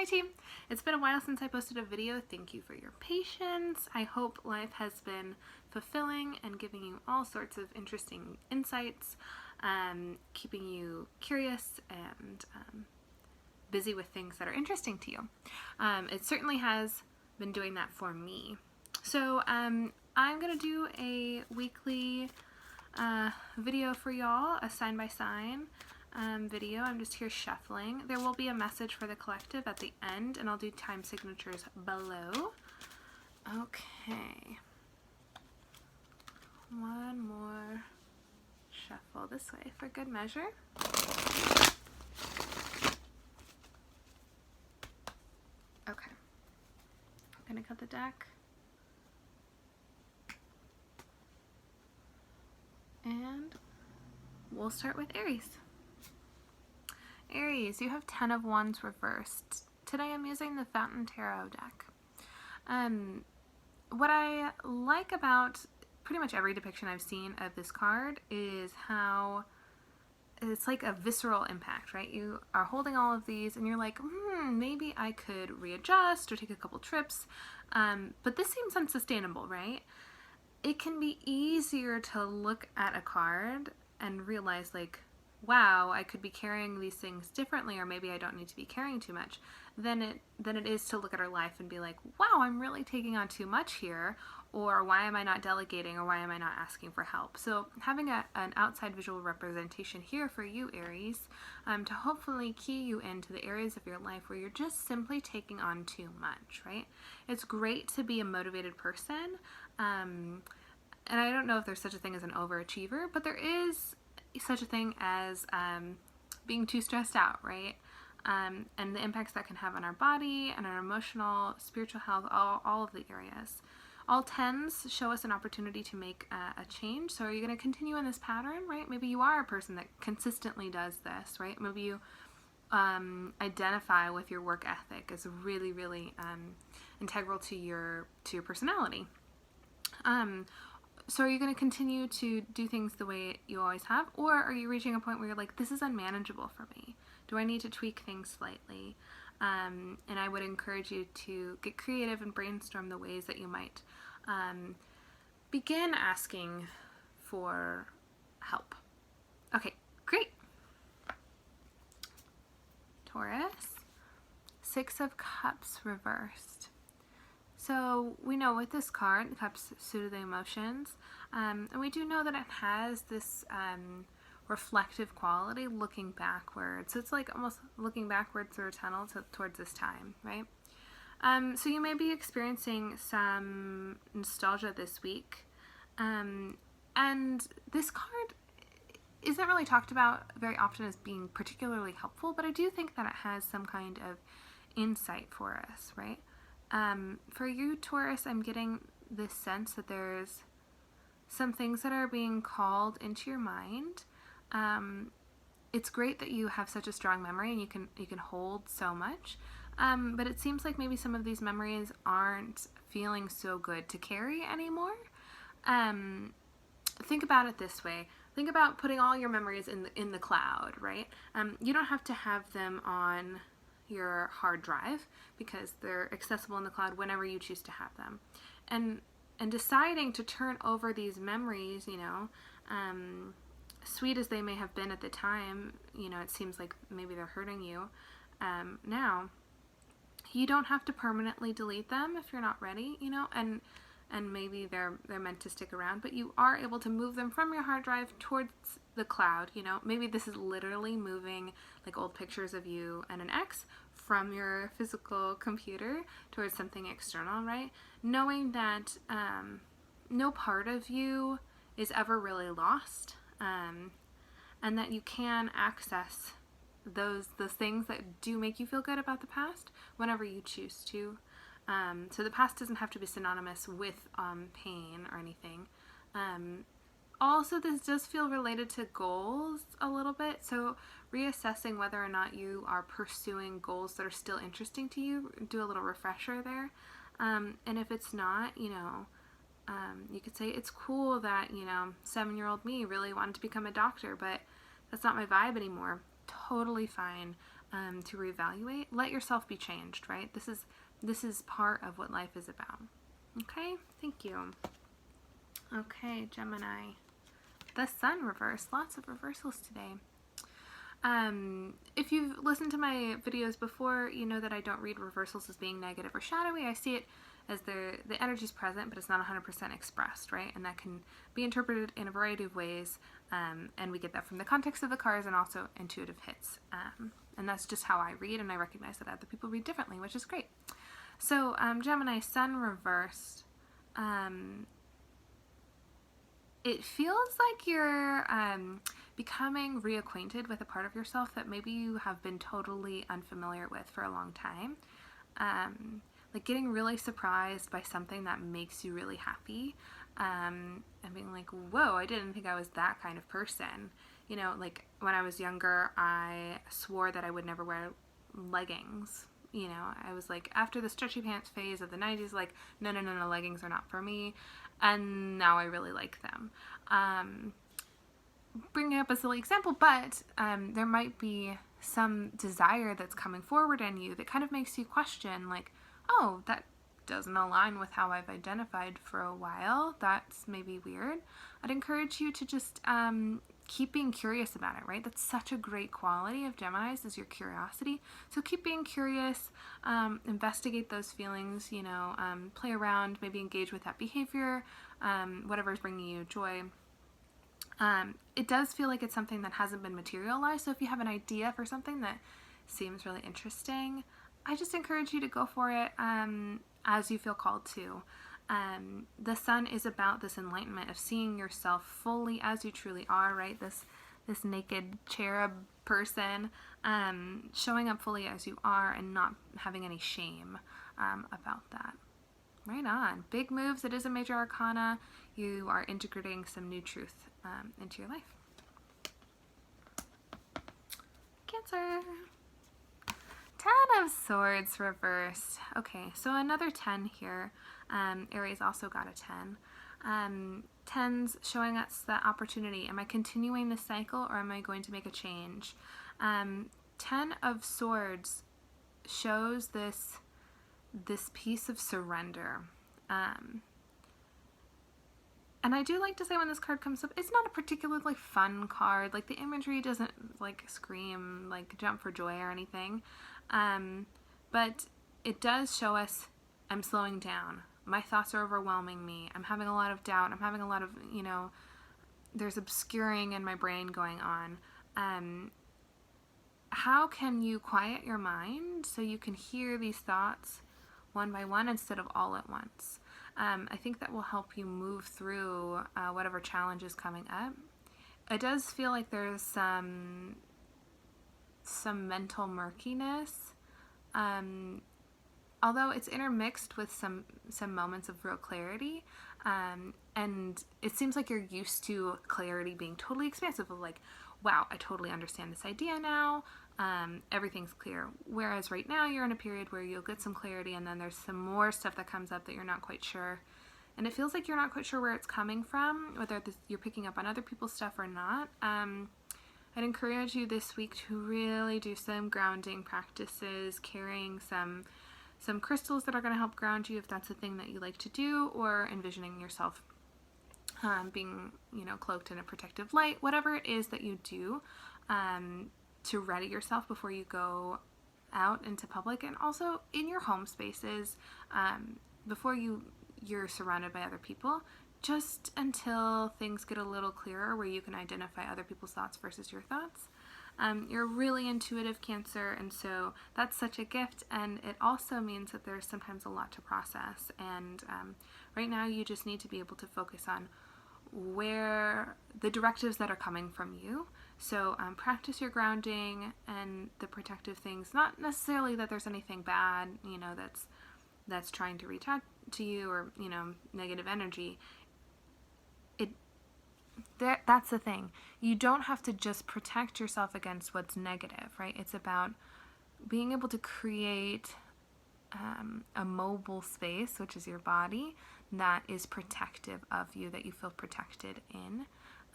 Hi team! It's been a while since I posted a video. Thank you for your patience. I hope life has been fulfilling and giving you all sorts of interesting insights, keeping you curious and busy with things that are interesting to you. It certainly has been doing that for me. So I'm going to do a weekly video for y'all, a sign by sign video. I'm just here shuffling. There will be a message for the collective at the end, and I'll do time signatures below. Okay. One more shuffle this way for good measure. Okay. I'm gonna cut the deck. And we'll start with Aries. Aries, you have 10 of Wands reversed. Today I'm using the Fountain Tarot deck. What I like about pretty much every depiction I've seen of this card is how it's like a visceral impact, right? You are holding all of these and you're like, maybe I could readjust or take a couple trips, but this seems unsustainable, right? It can be easier to look at a card and realize like, wow, I could be carrying these things differently, or maybe I don't need to be carrying too much, than it is to look at our life and be like, wow, I'm really taking on too much here, or why am I not delegating, or why am I not asking for help? So having an outside visual representation here for you, Aries, to hopefully key you into the areas of your life where you're just simply taking on too much, right? It's great to be a motivated person, and I don't know if there's such a thing as an overachiever, but there is such a thing as being too stressed out, right? And the impacts that can have on our body and our emotional, spiritual health, all of the areas. All 10s show us an opportunity to make a change. So are you going to continue in this pattern, right? Maybe you are a person that consistently does this, right? Maybe you identify with your work ethic as really, really integral to your personality. So are you going to continue to do things the way you always have, or are you reaching a point where you're like, this is unmanageable for me? Do I need to tweak things slightly? And I would encourage you to get creative and brainstorm the ways that you might begin asking for help. Okay, great. Taurus, 6 of Cups reversed. So we know with this card, the Cups soothe the emotions, and we do know that it has this reflective quality, looking backwards. So it's like almost looking backwards through a tunnel towards this time, right? So you may be experiencing some nostalgia this week, and this card isn't really talked about very often as being particularly helpful, but I do think that it has some kind of insight for us, right? For you, Taurus, I'm getting this sense that there's some things that are being called into your mind. It's great that you have such a strong memory and you can hold so much, but it seems like maybe some of these memories aren't feeling so good to carry anymore. Think about it this way. Think about putting all your memories in the cloud, right? You don't have to have them on your hard drive because they're accessible in the cloud whenever you choose to have them, and deciding to turn over these memories, you know, sweet as they may have been at the time, you know, it seems like maybe they're hurting you now. You don't have to permanently delete them if you're not ready, you know, and maybe they're meant to stick around, but you are able to move them from your hard drive towards the cloud, you know. Maybe this is literally moving like old pictures of you and an ex from your physical computer towards something external, right? Knowing that no part of you is ever really lost, and that you can access those things that do make you feel good about the past whenever you choose to. So the past doesn't have to be synonymous with pain or anything. Also, this does feel related to goals a little bit, so reassessing whether or not you are pursuing goals that are still interesting to you, do a little refresher there. And if it's not, you know, you could say, it's cool that, you know, 7-year-old me really wanted to become a doctor, but that's not my vibe anymore. Totally fine. to reevaluate, let yourself be changed, right? This is part of what life is about. Okay, thank you. Okay, Gemini. The Sun reversed. Lots of reversals today. If you've listened to my videos before, you know that I don't read reversals as being negative or shadowy. I see it as the energy's present, but it's not 100% expressed, right? And that can be interpreted in a variety of ways, and we get that from the context of the cards and also intuitive hits. And that's just how I read, and I recognize that other people read differently, which is great. So, Gemini, Sun reversed. It feels like you're becoming reacquainted with a part of yourself that maybe you have been totally unfamiliar with for a long time. Like getting really surprised by something that makes you really happy, and being like, whoa, I didn't think I was that kind of person. You know, like when I was younger, I swore that I would never wear leggings. You know, I was like, after the stretchy pants phase of the 90s, like, no, leggings are not for me. And now I really like them. Bringing up a silly example, but there might be some desire that's coming forward in you that kind of makes you question, like, oh, that doesn't align with how I've identified for a while. That's maybe weird. I'd encourage you to just keep being curious about it, right? That's such a great quality of Geminis, is your curiosity. So keep being curious, investigate those feelings, you know, play around, maybe engage with that behavior, whatever is bringing you joy. It does feel like it's something that hasn't been materialized, so if you have an idea for something that seems really interesting, I just encourage you to go for it as you feel called to. The Sun is about this enlightenment of seeing yourself fully as you truly are, right? This naked cherub person, showing up fully as you are and not having any shame about that. Right on. Big moves. It is a major arcana. You are integrating some new truth into your life. Cancer. 10 of Swords reversed. Okay, so another 10 here. Aries also got a 10. 10's showing us that opportunity. Am I continuing the cycle or am I going to make a change? 10 of Swords shows this piece of surrender. And I do like to say when this card comes up, it's not a particularly fun card. Like the imagery doesn't like scream, like jump for joy or anything. But it does show us I'm slowing down. My thoughts are overwhelming me. I'm having a lot of doubt. I'm having a lot of, you know, there's obscuring in my brain going on. How can you quiet your mind so you can hear these thoughts one by one instead of all at once? I think that will help you move through whatever challenge is coming up. It does feel like there's some mental murkiness, although it's intermixed with some moments of real clarity, and it seems like you're used to clarity being totally expansive of like, wow, I totally understand this idea now, everything's clear. Whereas right now you're in a period where you'll get some clarity and then there's some more stuff that comes up that you're not quite sure. And it feels like you're not quite sure where it's coming from, whether you're picking up on other people's stuff or not. I'd encourage you this week to really do some grounding practices, carrying some crystals that are going to help ground you if that's a thing that you like to do, or envisioning yourself being, you know, cloaked in a protective light, whatever it is that you do to ready yourself before you go out into public, and also in your home spaces before you're surrounded by other people, just until things get a little clearer where you can identify other people's thoughts versus your thoughts. You're really intuitive, Cancer, and so that's such a gift, and it also means that there's sometimes a lot to process, and right now you just need to be able to focus on where the directives that are coming from you. So practice your grounding and the protective things, not necessarily that there's anything bad, you know, that's trying to reach out to you, or, you know, negative energy. That's the thing. You don't have to just protect yourself against what's negative, right? It's about being able to create a mobile space, which is your body, that is protective of you, that you feel protected in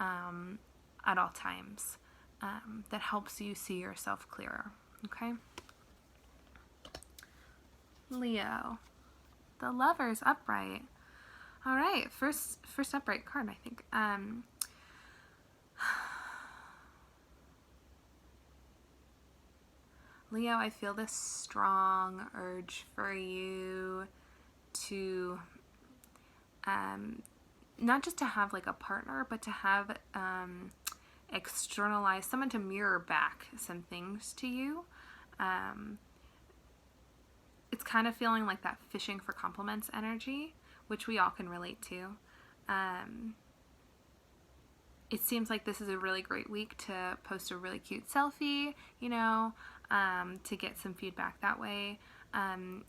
at all times, that helps you see yourself clearer. okay? Leo, the Lovers upright. All right, first upright card, I think. Leo, I feel this strong urge for you to not just to have like a partner, but to have externalize someone to mirror back some things to you. It's kind of feeling like that fishing for compliments energy, which we all can relate to. It seems like this is a really great week to post a really cute selfie, you know, to get some feedback that way.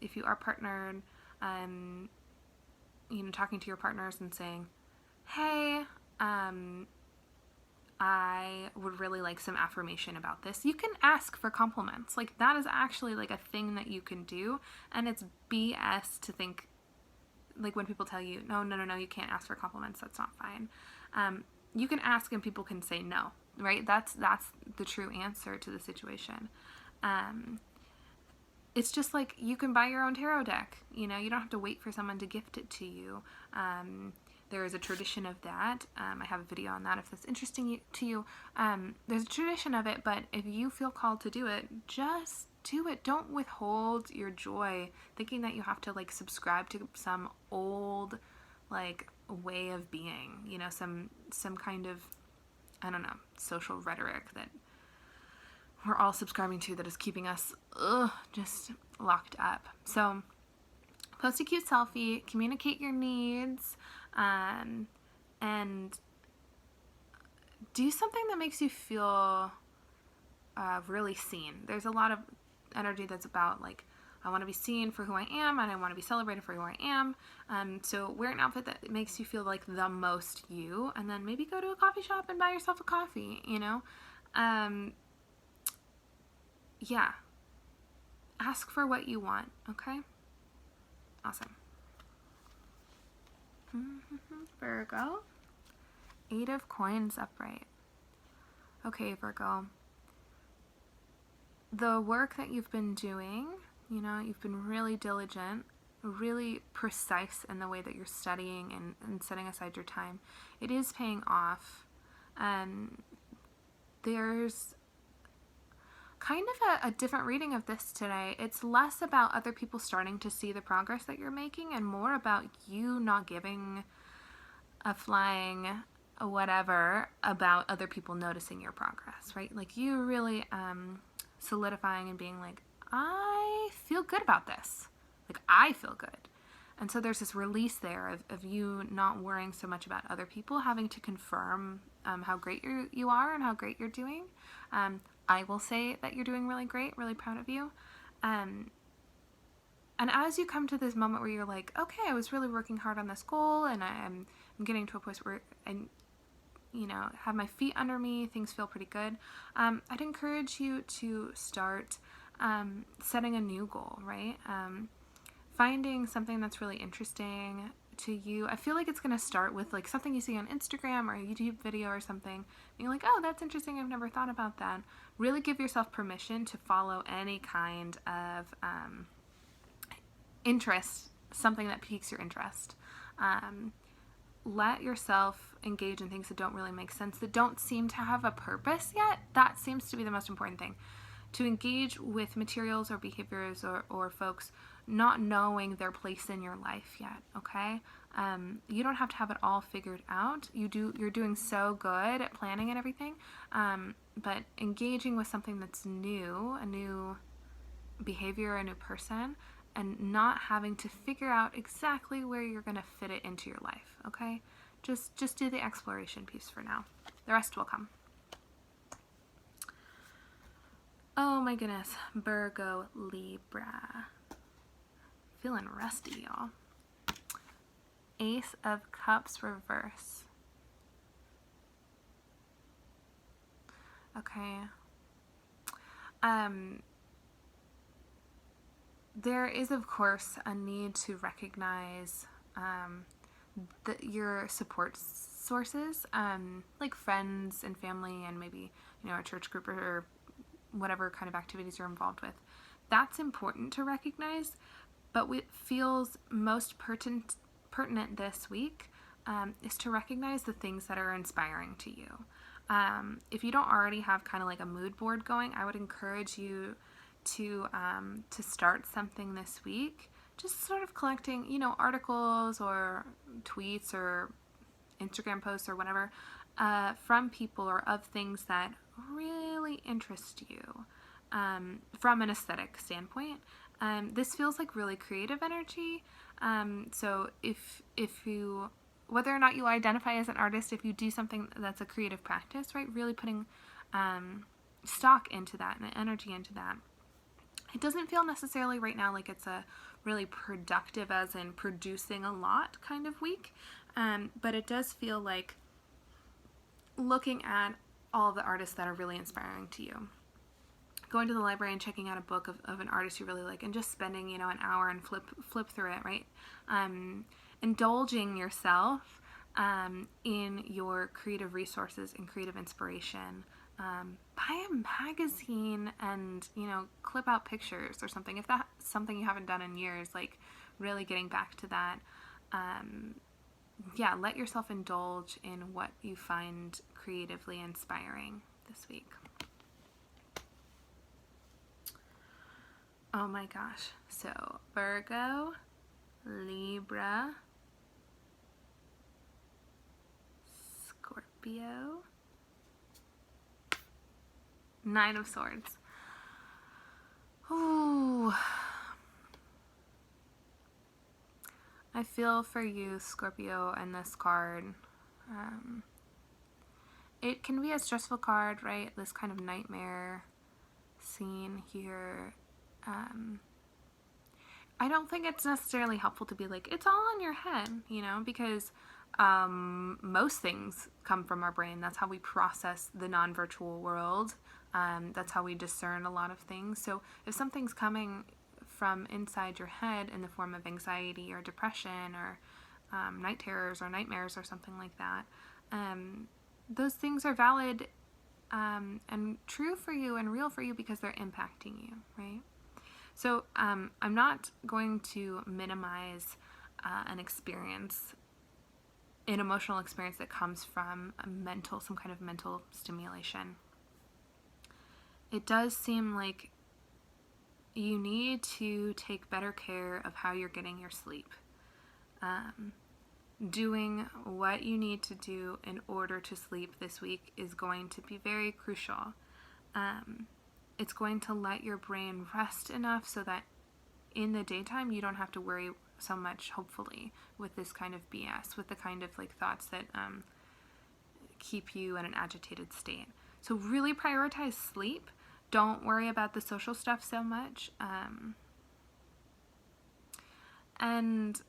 If you are partnered, you know, talking to your partners and saying, hey, I would really like some affirmation about this. You can ask for compliments. Like, that is actually like a thing that you can do. And it's BS to think, like, when people tell you, no, you can't ask for compliments. That's not fine. You can ask and people can say no, right? That's the true answer to the situation. It's just like you can buy your own tarot deck. You know, you don't have to wait for someone to gift it to you. There is a tradition of that. I have a video on that if that's interesting to you. There's a tradition of it, but if you feel called to do it, just do it. Don't withhold your joy thinking that you have to like subscribe to some old like way of being, you know, some kind of, I don't know, social rhetoric that we're all subscribing to that is keeping us just locked up. So post a cute selfie, communicate your needs, and do something that makes you feel really seen. There's a lot of energy that's about like, I want to be seen for who I am and I want to be celebrated for who I am. So wear an outfit that makes you feel like the most you, and then maybe go to a coffee shop and buy yourself a coffee, you know? Yeah. Ask for what you want, okay? Awesome. Virgo. 8 of Coins upright. Okay, Virgo. The work that you've been doing, you know, you've been really diligent, really precise in the way that you're studying and setting aside your time. It is paying off. There's kind of a different reading of this today. It's less about other people starting to see the progress that you're making and more about you not giving a flying whatever about other people noticing your progress, right? Like you really solidifying and being like, I feel good about this. Like I feel good. And so there's this release there of you not worrying so much about other people having to confirm how great you are and how great you're doing. I will say that you're doing really great, really proud of you. And as you come to this moment where you're like, okay, I was really working hard on this goal and I'm getting to a place where I, you know, have my feet under me, things feel pretty good. I'd encourage you to start setting a new goal, right? Finding something that's really interesting to you. I feel like it's going to start with like something you see on Instagram or a YouTube video or something. Being like, oh, that's interesting. I've never thought about that. Really give yourself permission to follow any kind of interest, something that piques your interest. Let yourself engage in things that don't really make sense, that don't seem to have a purpose yet. That seems to be the most important thing. To engage with materials or behaviors or folks not knowing their place in your life yet, okay? You don't have to have it all figured out. You're doing so good at planning and everything, but engaging with something that's new, a new behavior, a new person, and not having to figure out exactly where you're going to fit it into your life, okay? Just do the exploration piece for now. The rest will come. Oh my goodness, Virgo, Libra. Feeling rusty, y'all. Ace of Cups reverse. Okay. There is, of course, a need to recognize your support sources, like friends and family and maybe, you know, a church group or whatever kind of activities you're involved with. That's important to recognize, but what feels most pertinent this week is to recognize the things that are inspiring to you. If you don't already have kind of like a mood board going, I would encourage you to start something this week, just sort of collecting, you know, articles or tweets or Instagram posts or whatever from people or of things that really interest you from an aesthetic standpoint. This feels like really creative energy. So if you, whether or not you identify as an artist, if you do something that's a creative practice, right, really putting stock into that and energy into that. It doesn't feel necessarily right now like it's a really productive, as in producing a lot kind of week, but it does feel like looking at all the artists that are really inspiring to you. Going to the library and checking out a book of an artist you really like and just spending, you know, an hour and flip through it, right? Indulging yourself in your creative resources and creative inspiration. Buy a magazine and, you know, clip out pictures or something. If that's something you haven't done in years, like really getting back to that. Yeah, let yourself indulge in what you find creatively inspiring this week. Oh my gosh. So Virgo, Libra, Scorpio, Nine of Swords. Ooh. I feel for you, Scorpio, and this card. It can be a stressful card, right? This kind of nightmare scene here. I don't think it's necessarily helpful to be like, it's all in your head, you know, because most things come from our brain. That's how we process the non-virtual world. That's how we discern a lot of things. So if something's coming from inside your head in the form of anxiety or depression or night terrors or nightmares or something like that, those things are valid and true for you and real for you because they're impacting you, right? So I'm not going to minimize an emotional experience that comes from some kind of mental stimulation. It does seem like you need to take better care of how you're getting your sleep. Doing what you need to do in order to sleep this week is going to be very crucial. It's going to let your brain rest enough so that in the daytime you don't have to worry so much, hopefully, with this kind of BS, with the kind of like thoughts that keep you in an agitated state. So really prioritize sleep. Don't worry about the social stuff so much. And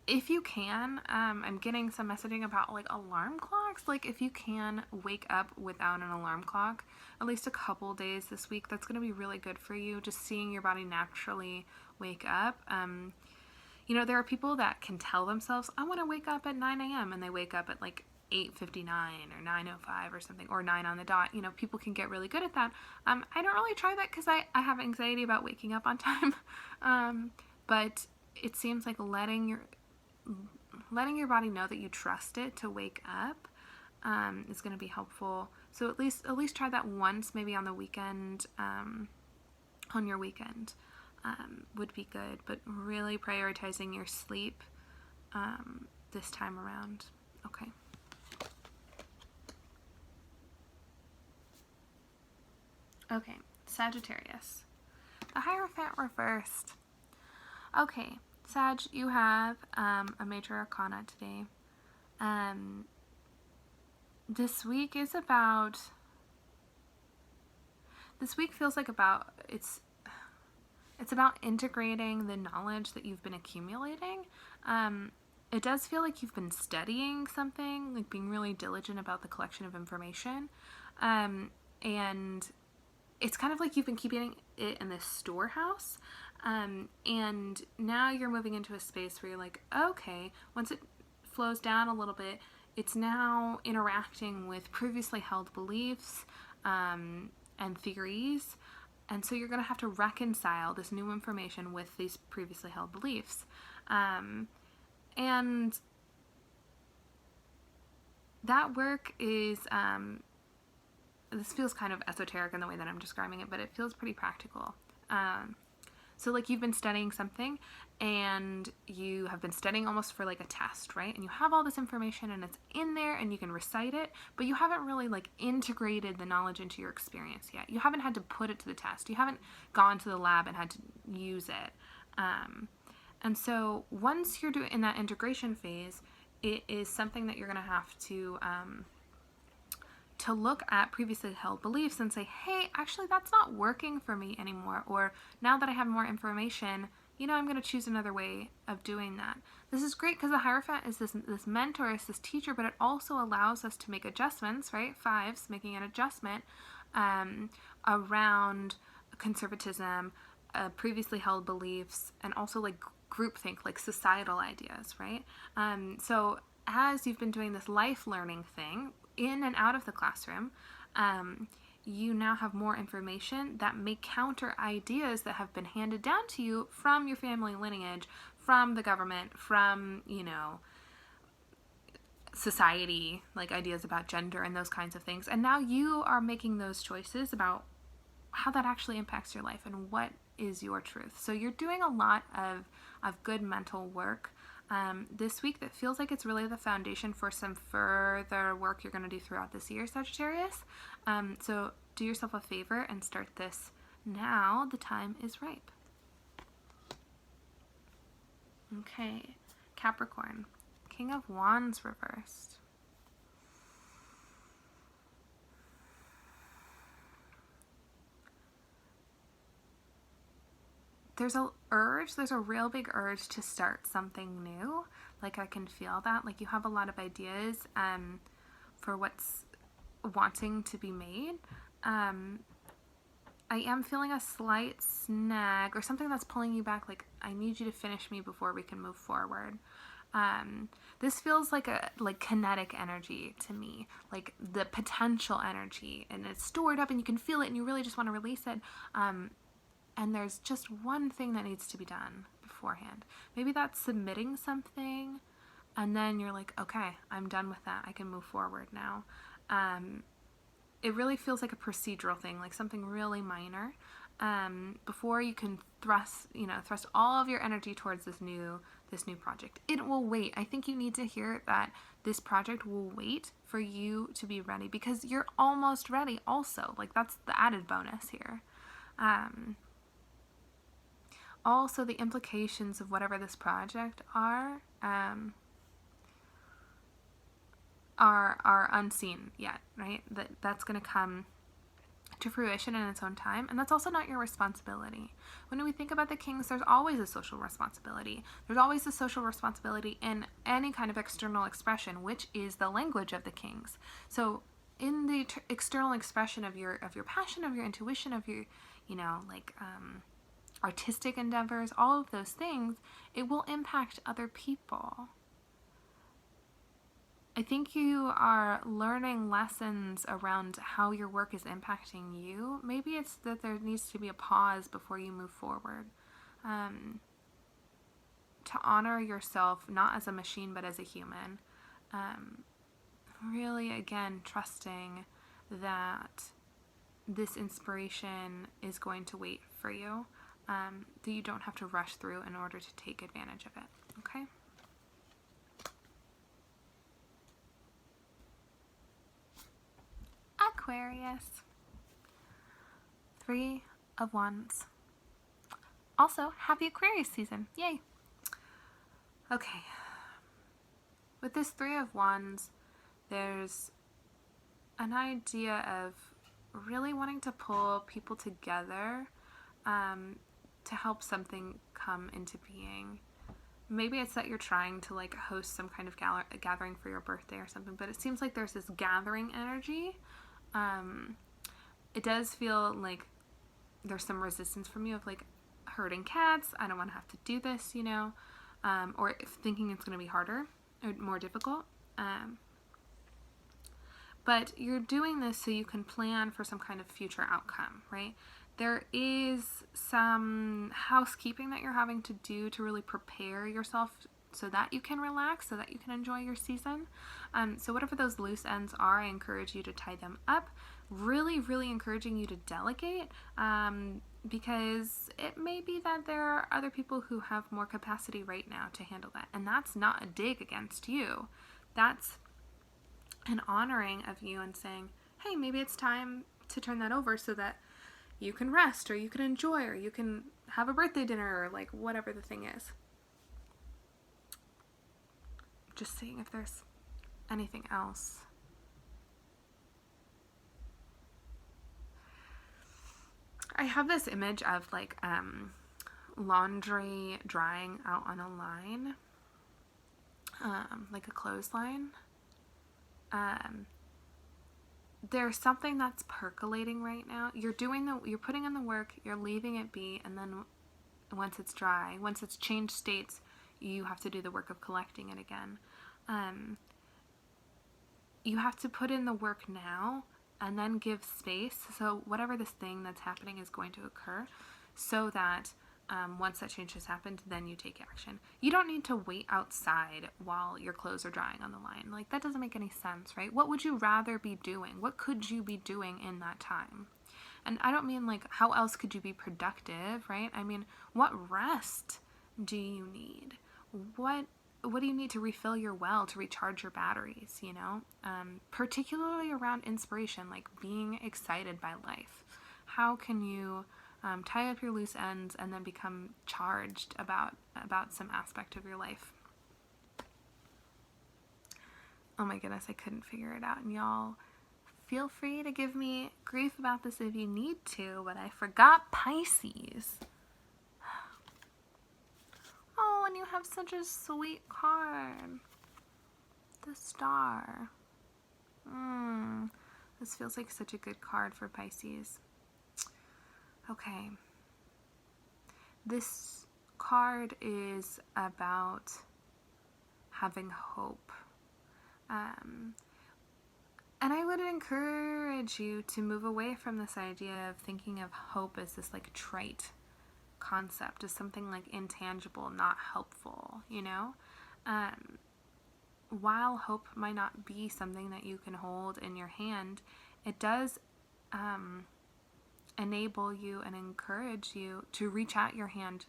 if you can, I'm getting some messaging about like alarm clocks. Like if you can wake up without an alarm clock, at least a couple days this week, that's going to be really good for you. Just seeing your body naturally wake up. You know, there are people that can tell themselves, I want to wake up at 9 a.m. and they wake up at like 8:59 or 9:05 or something, or 9 on the dot. You know, people can get really good at that. I don't really try that because I have anxiety about waking up on time. But it seems like letting your body know that you trust it to wake up is going to be helpful. So at least try that once, maybe on the weekend, on your weekend would be good. But really prioritizing your sleep this time around. Okay. Okay, Sagittarius. The Hierophant reversed. Okay, Sag, you have a major arcana today. This week feels like it's about integrating the knowledge that you've been accumulating. It does feel like you've been studying something, like being really diligent about the collection of information. And it's kind of like you've been keeping it in this storehouse. And now you're moving into a space where you're like, okay, once it flows down a little bit, it's now interacting with previously held beliefs, and theories. And so you're going to have to reconcile this new information with these previously held beliefs. And that work is, this feels kind of esoteric in the way that I'm describing it, but it feels pretty practical. So like you've been studying something and you have been studying almost for like a test, right? And you have all this information and it's in there and you can recite it, but you haven't really like integrated the knowledge into your experience yet. You haven't had to put it to the test. You haven't gone to the lab and had to use it. And so once you're in that integration phase, it is something that you're going to have to look at previously held beliefs and say, hey, actually that's not working for me anymore. Or now that I have more information, you know, I'm going to choose another way of doing that. This is great because the Hierophant is this mentor, is this teacher, but it also allows us to make adjustments, right? Fives, making an adjustment around conservatism, previously held beliefs, and also like groupthink, like societal ideas, right? So as you've been doing this life learning thing in and out of the classroom, you now have more information that may counter ideas that have been handed down to you from your family lineage, from the government, from, you know, society, like ideas about gender and those kinds of things. And now you are making those choices about how that actually impacts your life and what is your truth. So you're doing a lot of good mental work this week that feels like it's really the foundation for some further work you're going to do throughout this year, Sagittarius. So do yourself a favor and start this now. The time is ripe. Okay, Capricorn, King of Wands reversed. There's a real big urge to start something new. Like I can feel that, like you have a lot of ideas for what's wanting to be made. I am feeling a slight snag or something that's pulling you back, like I need you to finish me before we can move forward. This feels like kinetic energy to me, like the potential energy, and it's stored up and you can feel it and you really just want to release it. And there's just one thing that needs to be done beforehand. Maybe that's submitting something, and then you're like, okay, I'm done with that. I can move forward now. It really feels like a procedural thing, like something really minor, before you can thrust all of your energy towards this new project. It will wait. I think you need to hear that this project will wait for you to be ready, because you're almost ready also. Like that's the added bonus here. Also, the implications of whatever this project are unseen yet, right? That's going to come to fruition in its own time, and that's also not your responsibility. When we think about the kings, there's always a social responsibility. There's always a social responsibility in any kind of external expression, which is the language of the kings. So in the external expression of your passion, of your intuition, of your, artistic endeavors, all of those things, it will impact other people. I think you are learning lessons around how your work is impacting you. Maybe it's that there needs to be a pause before you move forward. To honor yourself, not as a machine, but as a human. Really, again, trusting that this inspiration is going to wait for you. That you don't have to rush through in order to take advantage of it, okay? Aquarius. 3 of Wands. Also, happy Aquarius season. Yay! Okay. With this 3 of Wands, there's an idea of really wanting to pull people together to help something come into being. Maybe it's that you're trying to host some kind of gathering for your birthday or something, but it seems like there's this gathering energy. It does feel like there's some resistance from you of herding cats. I don't want to have to do this, or thinking it's going to be harder or more difficult. But you're doing this so you can plan for some kind of future outcome, right? There is some housekeeping that you're having to do to really prepare yourself so that you can relax, so that you can enjoy your season. So whatever those loose ends are, I encourage you to tie them up. Really, really encouraging you to delegate, because it may be that there are other people who have more capacity right now to handle that. And that's not a dig against you. That's an honoring of you and saying, hey, maybe it's time to turn that over so that you can rest, or you can enjoy, or you can have a birthday dinner, or like whatever the thing is. Just seeing if there's anything else. I have this image of like laundry drying out on a line, like a clothesline. There's something that's percolating right now. You're putting in the work, you're leaving it be, and then once it's dry, once it's changed states, you have to do the work of collecting it again. You have to put in the work now and then give space. So whatever this thing that's happening is going to occur, so that once that change has happened, then you take action. You don't need to wait outside while your clothes are drying on the line. Like, that doesn't make any sense, right? What would you rather be doing? What could you be doing in that time? And I don't mean like, how else could you be productive, right? I mean, what rest do you need? What do you need to refill your well, to recharge your batteries, you know? Particularly around inspiration, like being excited by life. How can you tie up your loose ends and then become charged about some aspect of your life? Oh my goodness, I couldn't figure it out. And y'all, feel free to give me grief about this if you need to, but I forgot Pisces. Oh, and you have such a sweet card. The Star. This feels like such a good card for Pisces. Okay. This card is about having hope. And I would encourage you to move away from this idea of thinking of hope as this like trite concept, as something like intangible, not helpful, you know? While hope might not be something that you can hold in your hand, it does enable you and encourage you to reach out your hand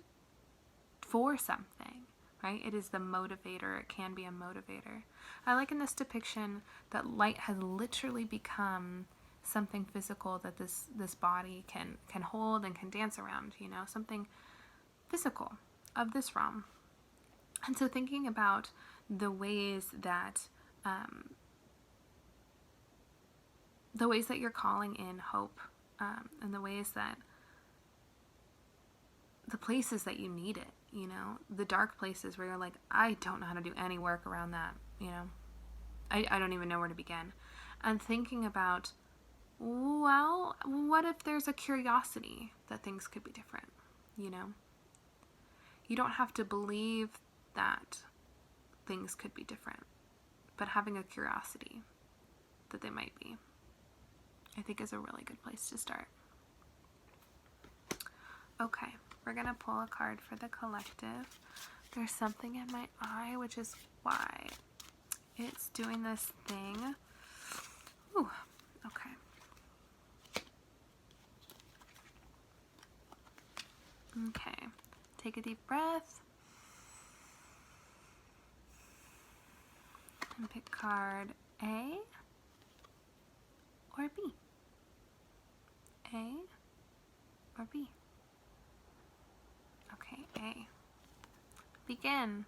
for something, right? It is the motivator. It can be a motivator. I like in this depiction that light has literally become something physical that this body can hold and can dance around, you know, something physical of this realm. And so thinking about the ways that you're calling in hope, and the ways that the places that you need it, you know, the dark places where you're like, I don't know how to do any work around that, you know, I don't even know where to begin. And thinking about, well, what if there's a curiosity that things could be different, you know? You don't have to believe that things could be different, but having a curiosity that they might be, I think, is a really good place to start. Okay, we're going to pull a card for the collective. There's something in my eye, which is why it's doing this thing. Ooh, okay. Okay, take a deep breath. And pick card A or B. A or B. Okay, A. Begin.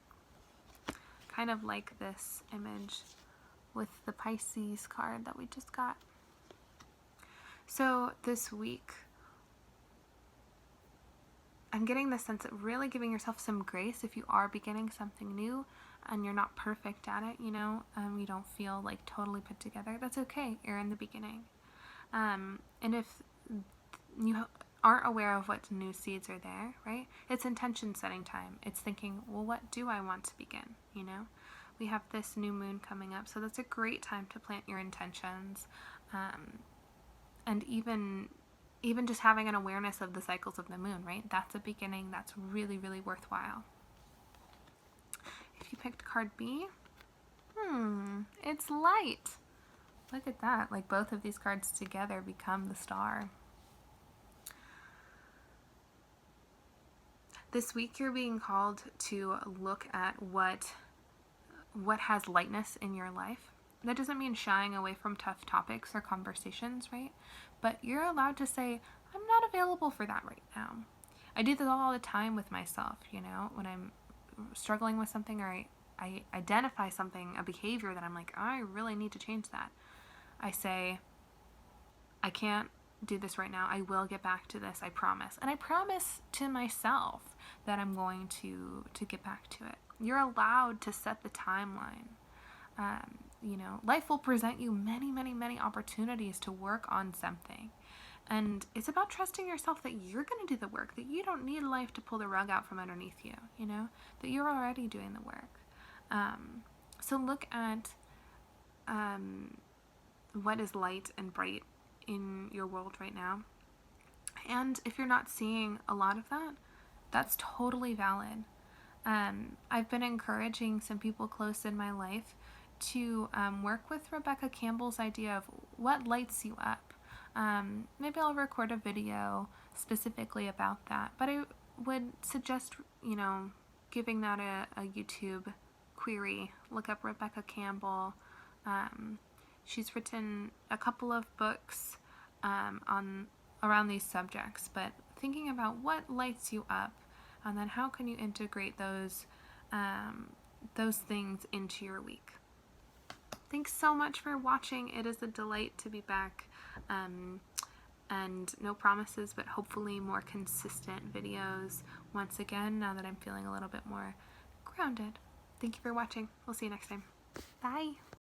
Kind of like this image with the Pisces card that we just got. So this week, I'm getting the sense of really giving yourself some grace if you are beginning something new and you're not perfect at it, you know, you don't feel like totally put together. That's okay. You're in the beginning. And if you aren't aware of what new seeds are there, right? It's intention setting time. It's thinking, well, what do I want to begin, you know? we have this new moon coming up. So that's a great time to plant your intentions. And even just having an awareness of the cycles of the moon, right? That's a beginning that's really, really worthwhile. If you picked card B, it's light. Look at that. Like, both of these cards together become the star. This week you're being called to look at what has lightness in your life. That doesn't mean shying away from tough topics or conversations, right? But you're allowed to say, I'm not available for that right now. I do this all the time with myself, you know, when I'm struggling with something, or I identify something, a behavior that I'm like, I really need to change that. I say, I can't do this right now. I will get back to this, I promise. And I promise to myself that I'm going to get back to it. You're allowed to set the timeline. You know, life will present you many, many, many opportunities to work on something. And it's about trusting yourself that you're going to do the work, that you don't need life to pull the rug out from underneath you, you know, that you're already doing the work. So look at what is light and bright in your world right now. And if you're not seeing a lot of that, that's totally valid. I've been encouraging some people close in my life to work with Rebecca Campbell's idea of what lights you up. Maybe I'll record a video specifically about that, but I would suggest, you know, giving that a YouTube query. Look up Rebecca Campbell. She's written a couple of books around these subjects, but thinking about what lights you up, and then how can you integrate those things into your week. Thanks so much for watching. It is a delight to be back. And no promises, but hopefully more consistent videos once again, now that I'm feeling a little bit more grounded. Thank you for watching. We'll see you next time. Bye.